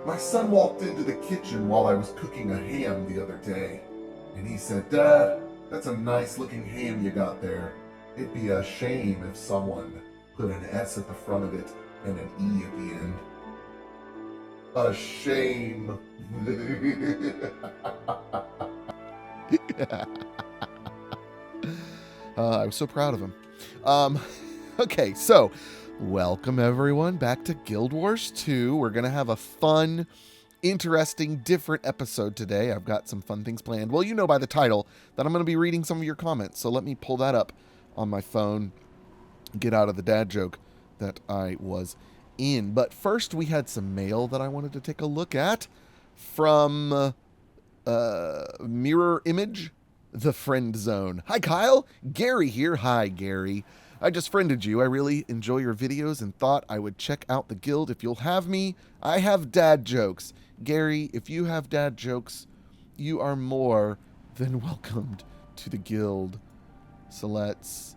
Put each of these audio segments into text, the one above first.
My son walked into the kitchen while I was cooking a ham the other day, and he said, "Dad, that's a nice looking ham you got there. It'd be a shame if someone put an S at the front of it and an E at the end. A shame." I was so proud of him. Okay, so welcome everyone back to Guild Wars 2. We're going to have a fun, interesting, different episode today. I've got some fun things planned. Well, you know by the title that I'm going to be reading some of your comments. So let me pull that up on my phone, get out of the dad joke that I was in. But first, we had some mail that I wanted to take a look at from Mirror Image, the Friend Zone. Hi, Kyle. Gary here. Hi, Gary. I just friended you. I really enjoy your videos and thought I would check out the guild if you'll have me. I have dad jokes. Gary, if you have dad jokes, you are more than welcomed to the guild. So let's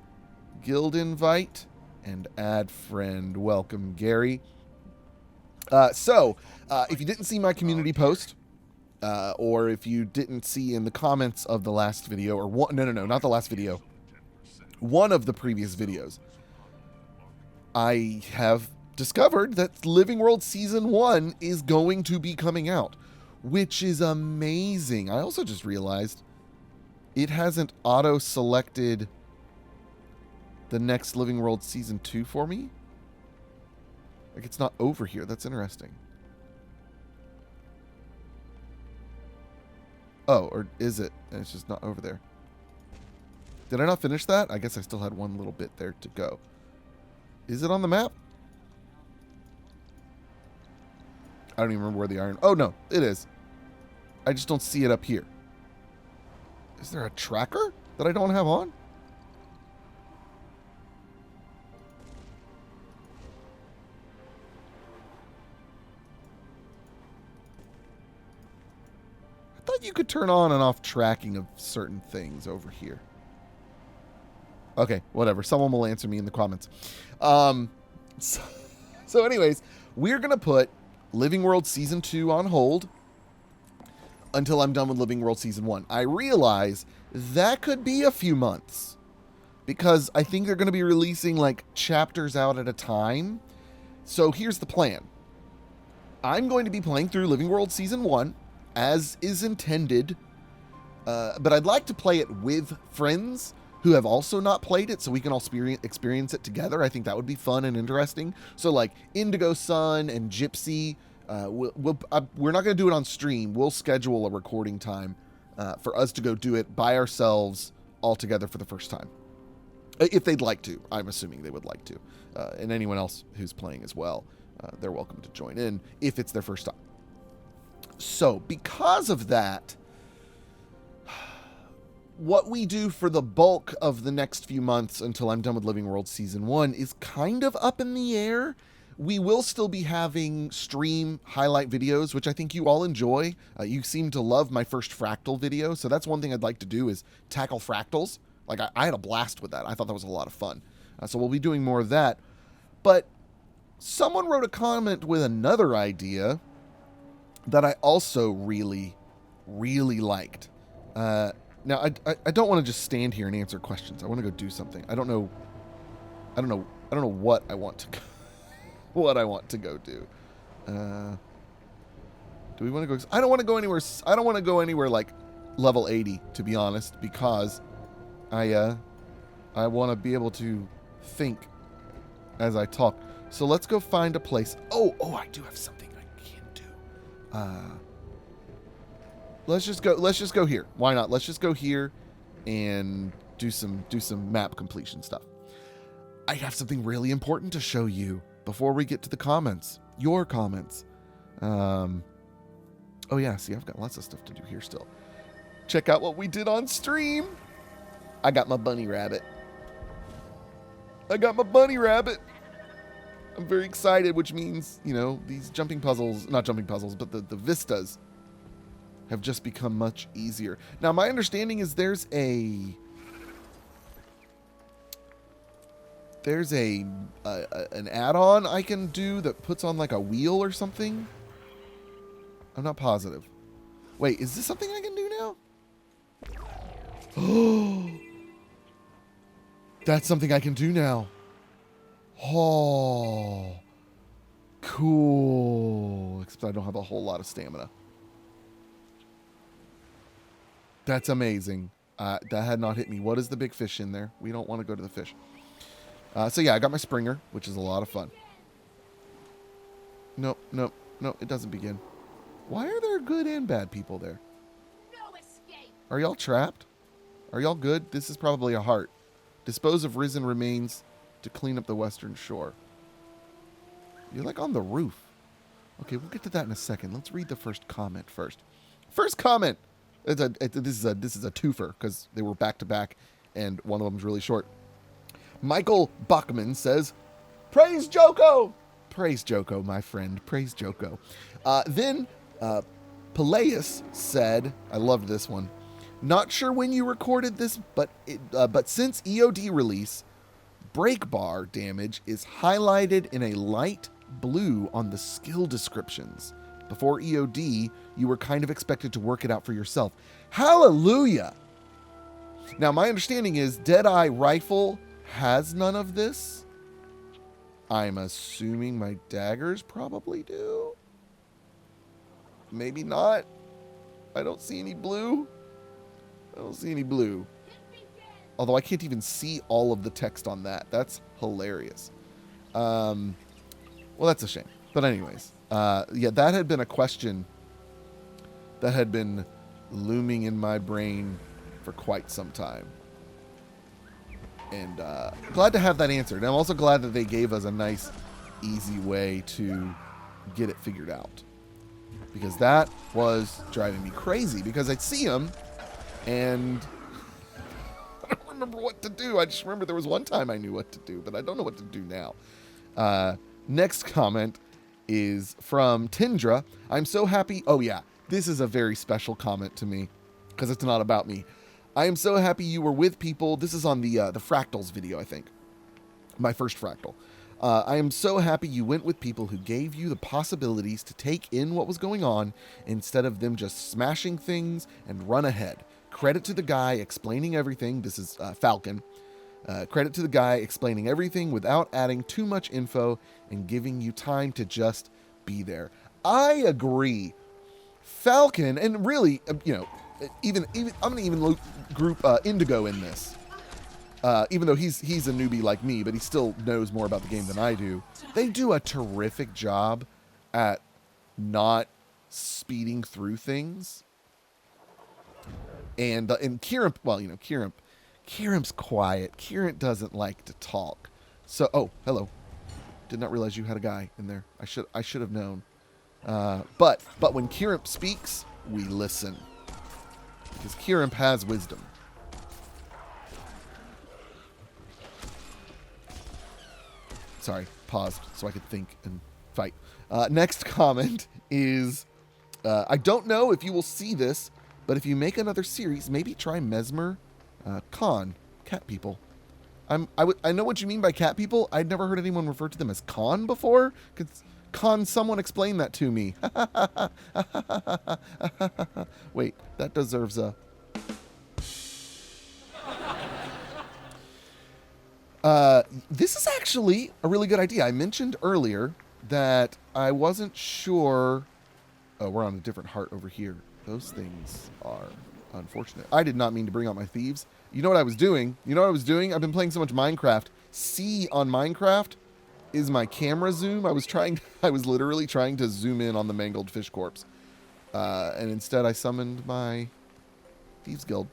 guild invite and add friend. Welcome, Gary. If you didn't see my community post, or if you didn't see in the comments of the last video, or not the last video, one of the previous videos, I have discovered that Living World Season 1 is going to be coming out, which is amazing. I also just realized it hasn't auto-selected the next Living World Season 2 for me. Like, it's not over here. That's interesting. Oh, or is it? And it's just not over there. Did I not finish that? I guess I still had one little bit there to go. Is it on the map? I don't even remember where the iron... Oh, no, it is. I just don't see it up here. Is there a tracker that I don't have on? I thought you could turn on and off tracking of certain things over here. Okay, whatever. Someone will answer me in the comments. So anyways, we're going to put Living World Season 2 on hold until I'm done with Living World Season 1. I realize that could be a few months because I think they're going to be releasing like chapters out at a time. So here's the plan. I'm going to be playing through Living World Season 1 as is intended, but I'd like to play it with friends who have also not played it so we can all experience it together. I think that would be fun and interesting. So like Indigo Sun and Gypsy, we're not going to do it on stream. We'll schedule a recording time for us to go do it by ourselves all together for the first time. If they'd like to. I'm assuming they would like to. And anyone else who's playing as well, they're welcome to join in if it's their first time. So because of that, what we do for the bulk of the next few months until I'm done with Living World Season 1 is kind of up in the air. We will still be having stream highlight videos, which I think you all enjoy. You seem to love my first fractal video, so that's one thing I'd like to do is tackle fractals. Like, I had a blast with that. I thought that was a lot of fun. So we'll be doing more of that. But someone wrote a comment with another idea that I also really, really liked. Now, I don't want to just stand here and answer questions. I want to go do something. I don't know what I want to go, what I want to go do. Do we want to go? I don't want to go anywhere. I don't want to go anywhere like level 80, to be honest, because I want to be able to think as I talk. So let's go find a place. Oh, I do have something I can do. Let's just go here. Why not? Let's just go here and do some map completion stuff. I have something really important to show you before we get to the comments. Your comments. Oh yeah, see, I've got lots of stuff to do here still. Check out what we did on stream. I got my bunny rabbit. I'm very excited, which means, you know, these not jumping puzzles, but the vistas have just become much easier. Now, my understanding is there's an add-on I can do that puts on like a wheel or something. I'm not positive. Wait, is this something I can do now? Oh, that's something I can do now. Oh, cool. Except I don't have a whole lot of stamina. That's amazing. That had not hit me. What is the big fish in there? We don't want to go to the fish. So yeah, I got my Springer, which is a lot of fun. Nope, nope, nope, it doesn't begin. Why are there good and bad people there? No escape. Are y'all trapped? Are y'all good? This is probably a heart. Dispose of risen remains to clean up the western shore. You're like on the roof. Okay, we'll get to that in a second. Let's read the first comment first. First comment! This is a twofer because they were back to back and one of them's really short. Michael Bachman says, "Praise Joko!" Praise Joko, my friend. Praise Joko. Then Peleus said, I loved this one. Not sure when you recorded this, but since EOD release, break bar damage is highlighted in a light blue on the skill descriptions. Before EOD, you were kind of expected to work it out for yourself. Hallelujah! Now, my understanding is Deadeye Rifle has none of this. I'm assuming my daggers probably do. Maybe not. I don't see any blue. I don't see any blue. Although I can't even see all of the text on that. That's hilarious. Well, that's a shame. But anyways, yeah, that had been a question that had been looming in my brain for quite some time. And glad to have that answered. And I'm also glad that they gave us a nice, easy way to get it figured out. Because that was driving me crazy. Because I'd see them, and I don't remember what to do. I just remember there was one time I knew what to do, but I don't know what to do now. Next comment is from Tindra. I'm so happy. Oh, yeah. This is a very special comment to me because it's not about me. I am so happy you were with people. This is on the fractals video, I think. My first fractal. I am so happy you went with people who gave you the possibilities to take in what was going on instead of them just smashing things and run ahead. Credit to the guy explaining everything. This is Falcon. Credit to the guy explaining everything without adding too much info and giving you time to just be there. I agree. Falcon, and really, even I'm gonna even group Indigo in this. Even though he's a newbie like me, but he still knows more about the game than I do. They do a terrific job at not speeding through things. And Kiramp, well, Kiramp's quiet. Kiramp doesn't like to talk. So, oh, hello. Did not realize you had a guy in there. I should have known. But when Kiramp speaks, we listen. Because Kiramp has wisdom. Sorry, paused so I could think and fight. Next comment is, I don't know if you will see this, but if you make another series, maybe try Mesmer, Con, cat people. I know what you mean by cat people. I'd never heard anyone refer to them as Con before. Con, someone explain that to me. Wait, that deserves a... This is actually a really good idea. I mentioned earlier that I wasn't sure... Oh, we're on a different heart over here. Those things are unfortunate. I did not mean to bring out my thieves. You know what I was doing? I've been playing so much Minecraft. C on Minecraft is my camera zoom. I was literally trying to zoom in on the mangled fish corpse. And instead I summoned my Thieves Guild.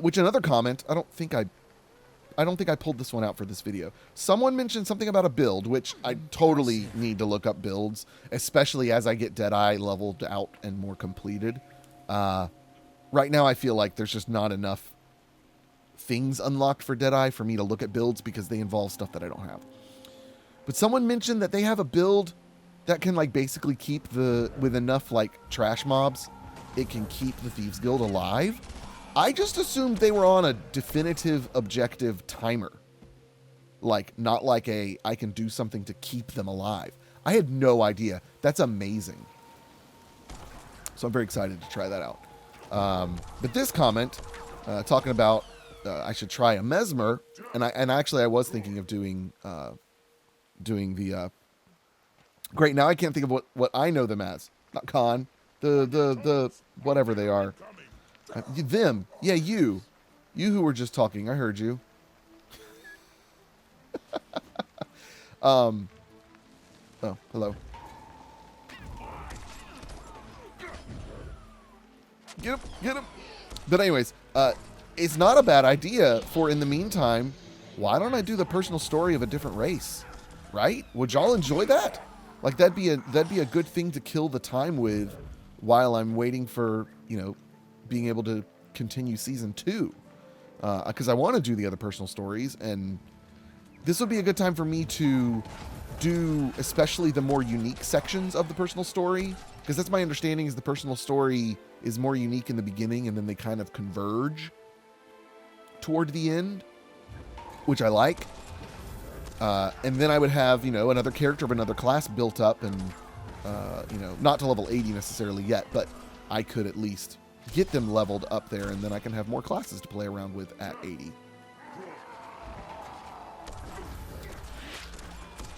Which another comment, I don't think I pulled this one out for this video. Someone mentioned something about a build, which I totally need to look up builds, especially as I get Deadeye leveled out and more completed. Right now I feel like there's just not enough things unlocked for Deadeye for me to look at builds because they involve stuff that I don't have. But someone mentioned that they have a build that can like basically keep with enough like trash mobs, it can keep the Thieves Guild alive. I just assumed they were on a definitive objective timer. Like, not like I can do something to keep them alive. I had no idea. That's amazing. So I'm very excited to try that out. But this comment, talking about I should try a mesmer, and I was thinking of doing the great. Now I can't think of what I know them as. Not con, the whatever they are. Them, yeah, you who were just talking. I heard you. Oh, hello. Get him. But anyways, it's not a bad idea for, in the meantime, why don't I do the personal story of a different race? Right? Would y'all enjoy that? Like, that'd be a good thing to kill the time with while I'm waiting for, being able to continue season 2. Because I want to do the other personal stories, and this would be a good time for me to do especially the more unique sections of the personal story, because that's my understanding is the personal story is more unique in the beginning and then they kind of converge toward the end, which I like. And then I would have, another character of another class built up and, not to level 80 necessarily yet, but I could at least get them leveled up there, and then I can have more classes to play around with at 80.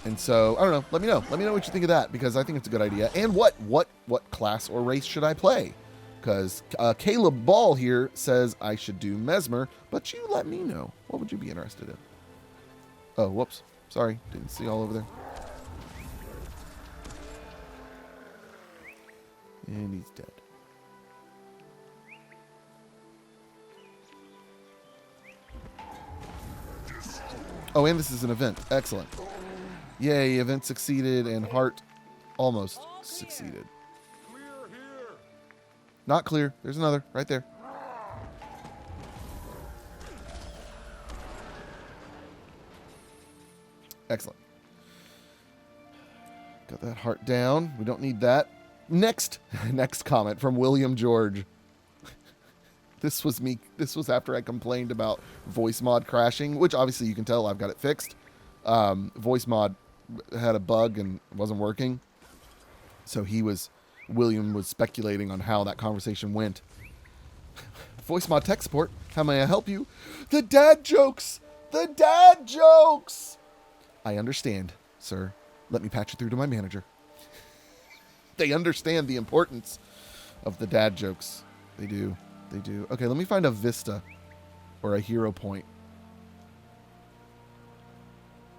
And so, I don't know. Let me know. Let me know what you think of that, because I think it's a good idea. And what class or race should I play? Because Caleb Ball here says I should do Mesmer, but you let me know. What would you be interested in? Oh, whoops. Sorry. Didn't see all over there. And he's dead. Oh, and this is an event. Excellent. Yay, event succeeded and heart almost succeeded. Not clear. There's another right there. Excellent. Got that heart down. We don't need that. Next comment from William George. This was me. This was after I complained about voice mod crashing, which obviously you can tell I've got it fixed. Voice mod had a bug and wasn't working. So William was speculating on how that conversation went. Voice mod tech support. How may I help you? The dad jokes! The dad jokes! I understand, sir. Let me patch you through to my manager. They understand the importance of the dad jokes. They do. They do. Okay, let me find a vista or a hero point.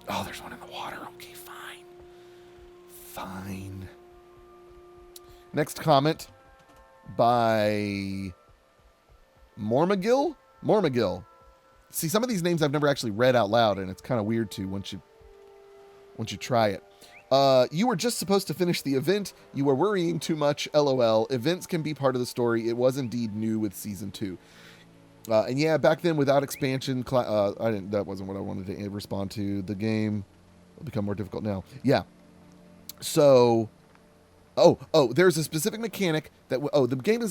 Oh, there's one in the water. Okay, fine. Fine. Next comment by Mormagill? Mormagill. See, some of these names I've never actually read out loud, and it's kind of weird to once you try it. You were just supposed to finish the event. You were worrying too much. LOL. Events can be part of the story. It was indeed new with season 2. And yeah, back then without expansion, that wasn't what I wanted to respond to. The game will become more difficult now. Yeah. So, there's a specific mechanic that, the game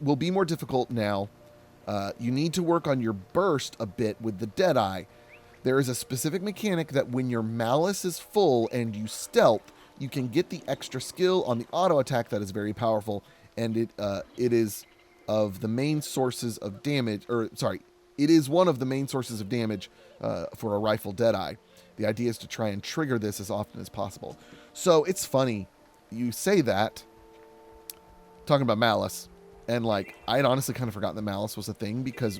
will be more difficult now. You need to work on your burst a bit with the Deadeye. There is a specific mechanic that when your malice is full and you stealth, you can get the extra skill on the auto attack that is very powerful, and it is of the main sources of damage, it is one of the main sources of damage for a rifle Deadeye. The idea is to try and trigger this as often as possible. So it's funny, you say that, talking about malice, and like, I had honestly kind of forgotten that malice was a thing because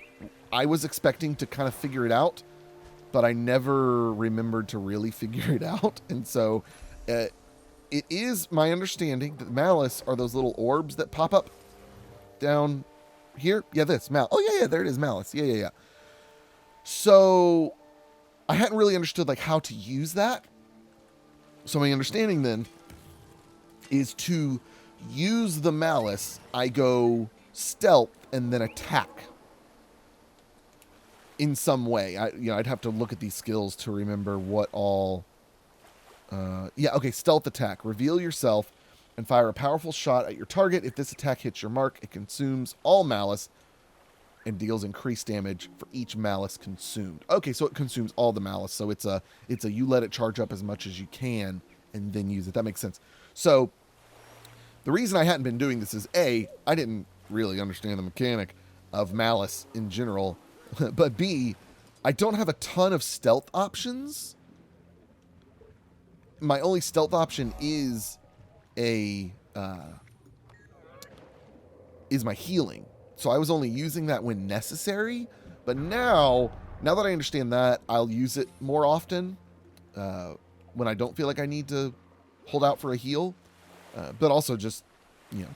I was expecting to kind of figure it out, but I never remembered to really figure it out. And so it is my understanding that malice are those little orbs that pop up down here. Yeah, this malice. Oh yeah, there it is, malice. Yeah. So I hadn't really understood like how to use that. So my understanding then is to use the malice, I go stealth and then attack in some way. I'd have to look at these skills to remember what all. Stealth attack. Reveal yourself and fire a powerful shot at your target. If this attack hits your mark, it consumes all malice and deals increased damage for each malice consumed. Okay, so it consumes all the malice. So it's a you let it charge up as much as you can and then use it. That makes sense. So The reason I hadn't been doing this is A, I didn't really understand the mechanic of Malice in general, but B, I don't have a ton of stealth options. My only stealth option is my healing. So I was only using that when necessary, but now that I understand that, I'll use it more often when I don't feel like I need to hold out for a heal, but also just,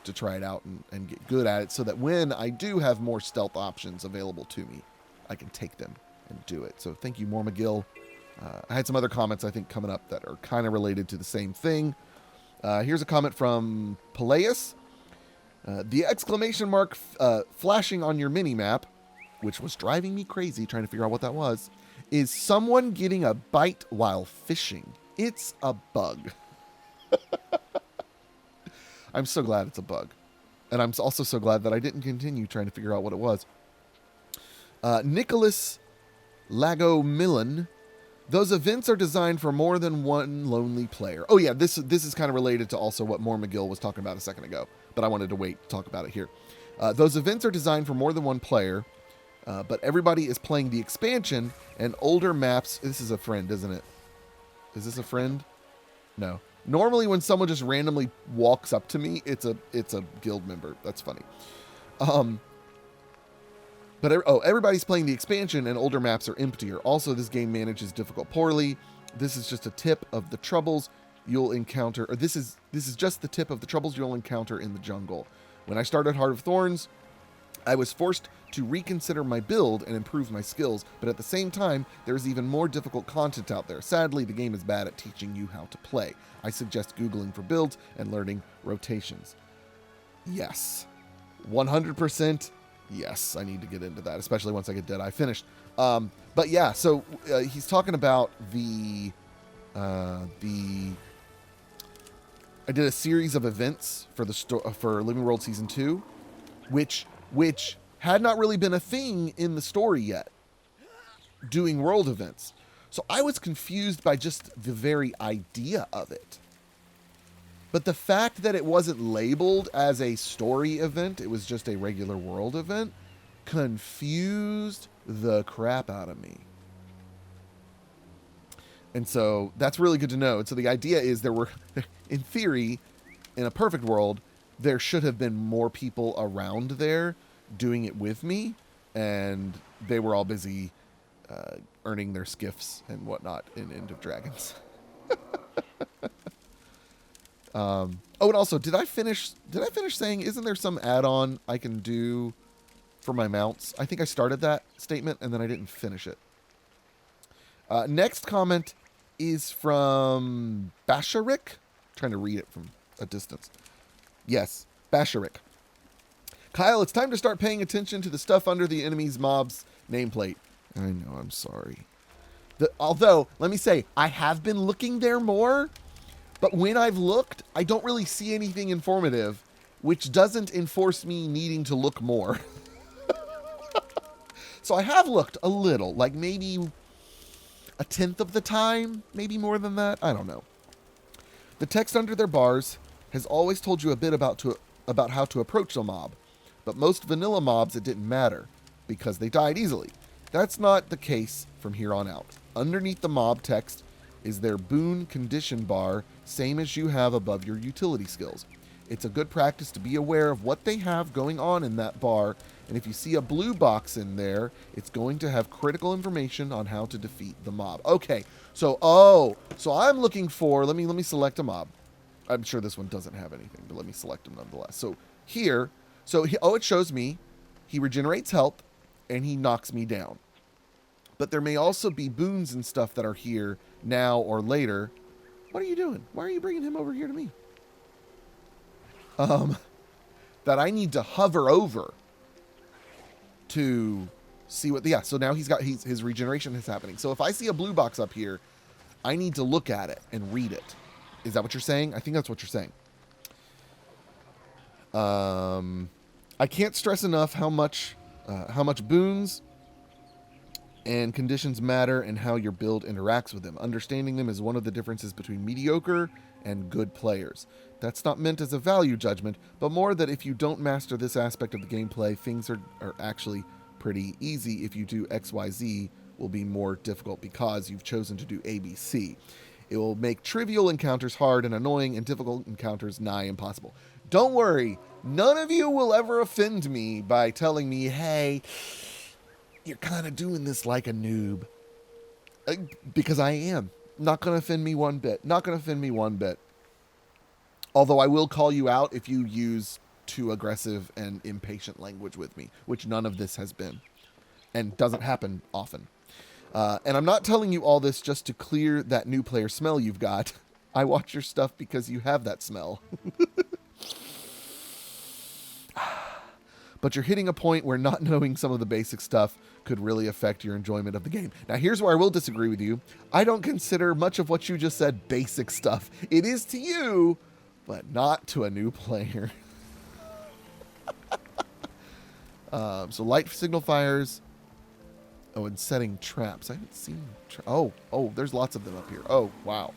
to try it out and get good at it so that when I do have more stealth options available to me, I can take them and do it. So thank you, More McGill. I had some other comments, I think, coming up that are kind of related to the same thing. Here's a comment from Peleus. The exclamation mark flashing on your mini-map, which was driving me crazy trying to figure out what that was, is someone getting a bite while fishing. It's a bug. I'm so glad it's a bug. And I'm also so glad that I didn't continue trying to figure out what it was. Nicholas Lagomillan. Those events are designed for more than one lonely player. Oh yeah, this is kind of related to also what More McGill was talking about a second ago, but I wanted to wait to talk about it here. Those events are designed for more than one player, but everybody is playing the expansion and older maps. This is a friend, isn't it? Is this a friend? No. Normally when someone just randomly walks up to me, it's a guild member. That's funny. But everybody's playing the expansion and older maps are emptier. Also, this game manages difficult poorly. This is just a tip of the troubles you'll encounter, or this is just the tip of the troubles you'll encounter in the jungle. When I started Heart of Thorns, I was forced to reconsider my build and improve my skills, but at the same time, there's even more difficult content out there. Sadly, the game is bad at teaching you how to play. I suggest Googling for builds and learning rotations. Yes. 100%. Yes, I need to get into that, especially once I get Deadeye finished. But yeah, so he's talking about I did a series of events for for Living World Season 2, which had not really been a thing in the story yet, doing world events. So I was confused by just the very idea of it. But the fact that it wasn't labeled as a story event, it was just a regular world event, confused the crap out of me. And so that's really good to know. And so the idea is in theory, in a perfect world, there should have been more people around there doing it with me. And they were all busy earning their skiffs and whatnot in End of Dragons. And also, did I finish saying, isn't there some add-on I can do for my mounts? I think I started that statement and then I didn't finish it. Next comment is from Basharik. Trying to read it from a distance. Yes, Basharik. Kyle, it's time to start paying attention to the stuff under the enemy's mob's nameplate. I know, I'm sorry. Although, let me say, I have been looking there more. But when I've looked, I don't really see anything informative, which doesn't enforce me needing to look more. So I have looked a little, like maybe a tenth of the time, maybe more than that. I don't know. The text under their bars has always told you a bit about how to approach a mob, but most vanilla mobs it didn't matter because they died easily. That's not the case from here on out. Underneath the mob text is their boon condition bar, same as you have above your utility skills. It's a good practice to be aware of what they have going on in that bar, and if you see a blue box in there, it's going to have critical information on how to defeat the mob. Okay, so I'm looking for, let me select a mob. I'm sure this one doesn't have anything, but let me select them nonetheless. So here, it shows me he regenerates health and he knocks me down. But there may also be boons and stuff that are here now or later. What are you doing? Why are you bringing him over here to me? That I need to hover over to see what, so now his regeneration is happening. So if I see a blue box up here, I need to look at it and read it. Is that what you're saying? I think that's what you're saying. I can't stress enough how much boons and conditions matter and how your build interacts with them. Understanding them is one of the differences between mediocre and good players. That's not meant as a value judgment, but more that if you don't master this aspect of the gameplay, things are actually pretty easy. If you do XYZ, will be more difficult because you've chosen to do ABC. It will make trivial encounters hard and annoying and difficult encounters nigh impossible. Don't worry, none of you will ever offend me by telling me, hey, you're kind of doing this like a noob. Because I am. Not going to offend me one bit. Not going to offend me one bit. Although I will call you out if you use too aggressive and impatient language with me, which none of this has been and doesn't happen often. And I'm not telling you all this just to clear that new player smell you've got. I watch your stuff because you have that smell. But you're hitting a point where not knowing some of the basic stuff could really affect your enjoyment of the game. Now, here's where I will disagree with you. I don't consider much of what you just said basic stuff. It is to you, but not to a new player. So light signal fires. Oh, and setting traps. I haven't seen... Oh, there's lots of them up here. Oh, wow.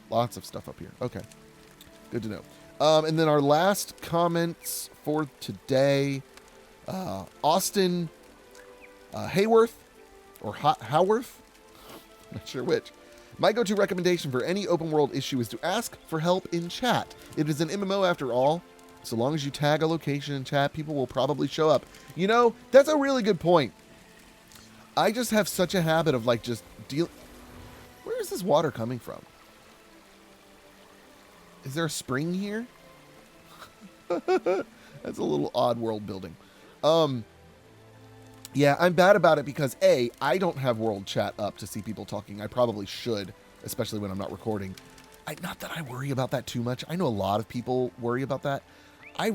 Lots of stuff up here. Okay. Good to know. And then our last comments for today. Austin Hayworth, or Howarth, not sure which. My go-to recommendation for any open world issue is to ask for help in chat. It is an MMO after all. So long as you tag a location in chat, people will probably show up. You know, that's a really good point. I just have such a habit of like just Where is this water coming from? Is there a spring here? That's a little odd world building. Yeah, I'm bad about it because A, I don't have world chat up to see people talking. I probably should, especially when I'm not recording. Not that I worry about that too much. I know a lot of people worry about that. I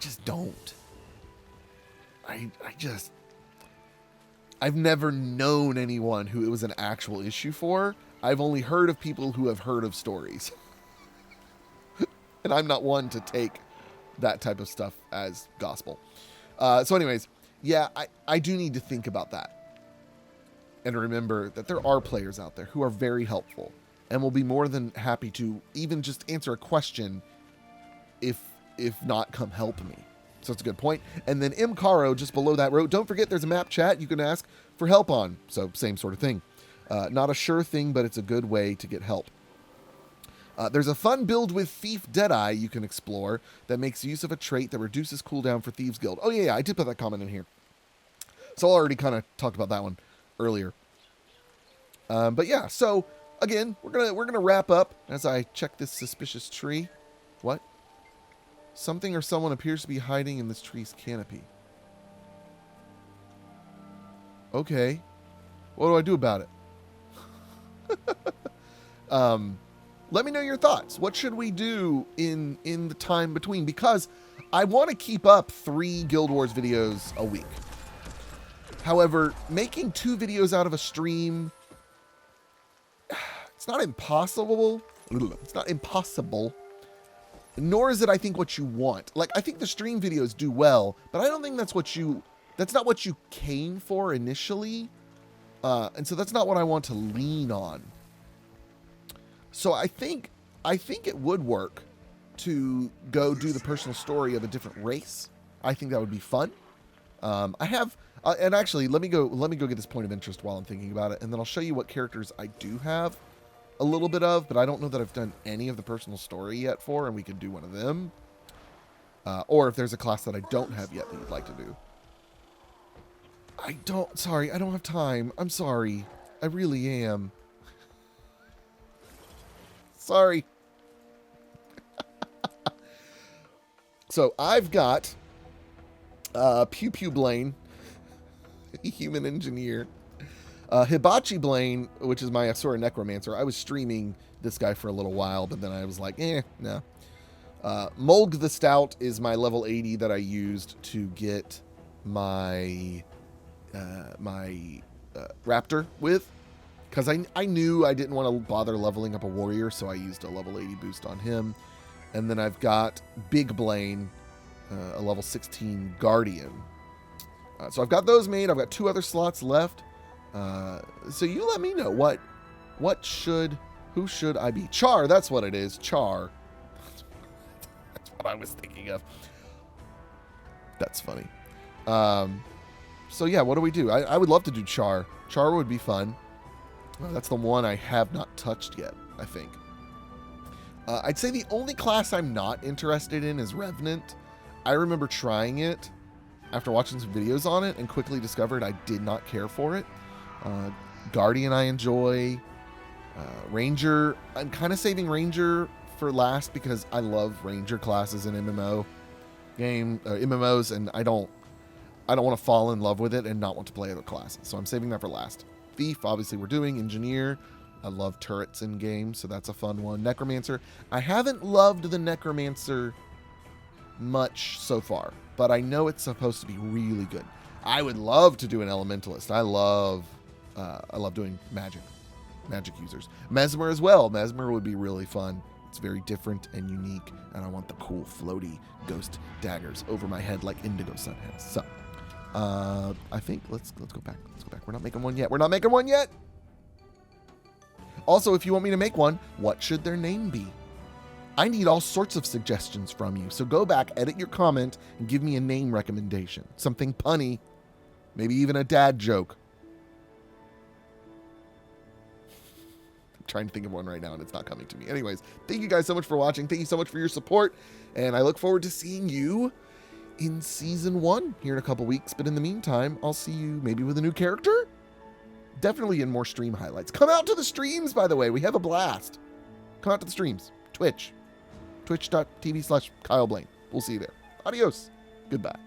just don't. I've never known anyone who it was an actual issue for. I've only heard of people who have heard of stories. And I'm not one to take that type of stuff as gospel. So anyways, yeah, I do need to think about that. And remember that there are players out there who are very helpful and will be more than happy to even just answer a question if not come help me. So it's a good point. And then M. Caro, just below that, wrote, don't forget there's a map chat you can ask for help on. So same sort of thing. Not a sure thing, but it's a good way to get help. There's a fun build with Thief Deadeye you can explore that makes use of a trait that reduces cooldown for Thieves Guild. Oh, yeah, I did put that comment in here. So I already kind of talked about that one earlier. But yeah, so again, we're gonna wrap up as I check this suspicious tree. What? Something or someone appears to be hiding in this tree's canopy. Okay. What do I do about it? Let me know your thoughts. What should we do in the time between? Because I want to keep up 3 Guild Wars videos a week. However, making 2 videos out of a stream, it's not impossible. It's not impossible. Nor is it, I think, what you want. Like, I think the stream videos do well, but I don't think that's not what you came for initially. And so that's not what I want to lean on. So I think it would work to go do the personal story of a different race. I think that would be fun. And actually, let me go get this point of interest while I'm thinking about it, and then I'll show you what characters I do have a little bit of, but I don't know that I've done any of the personal story yet for, and we could do one of them. Or if there's a class that I don't have yet that you'd like to do. I don't have time. I'm sorry. I really am. Sorry. So I've got Pew Pew Blaine, human engineer. Hibachi Blaine, which is my Asura Necromancer. I was streaming this guy for a little while, but then I was like, no. Mulg the Stout is my level 80 that I used to get my Raptor with. Because I knew I didn't want to bother leveling up a warrior, so I used a level 80 boost on him. And then I've got Big Blaine, a level 16 Guardian. So I've got those made. I've got 2 other slots left. So you let me know who should I be? Char, that's what it is. Char. That's what I was thinking of. That's funny. So yeah, what do we do? I would love to do Char. Char would be fun. That's the one I have not touched yet, I think. I'd say the only class I'm not interested in is Revenant. I remember trying it after watching some videos on it and quickly discovered I did not care for it. Guardian I enjoy. Ranger, I'm kind of saving Ranger for last because I love Ranger classes in MMOs, and I don't want to fall in love with it and not want to play other classes. So I'm saving that for last. Thief, obviously we're doing. Engineer, I love turrets in games, so that's a fun one. Necromancer, I haven't loved the Necromancer much so far, but I know it's supposed to be really good. I would love to do an Elementalist. I love doing magic users. Mesmer as well. Mesmer would be really fun. It's very different and unique, and I want the cool floaty ghost daggers over my head like Indigo Sun has. So, I think let's go back. Let's go back. We're not making one yet. Also, if you want me to make one, what should their name be? I need all sorts of suggestions from you. So go back, edit your comment, and give me a name recommendation. Something punny, maybe even a dad joke. I'm trying to think of one right now, and it's not coming to me. Anyways, thank you guys so much for watching. Thank you so much for your support, and I look forward to seeing you in Season 1 here in a couple weeks. But in the meantime, I'll see you maybe with a new character? Definitely in more stream highlights. Come out to the streams, by the way. We have a blast. Come out to the streams. Twitch.tv/Kyle Blaine. We'll see you there. Adios. Goodbye.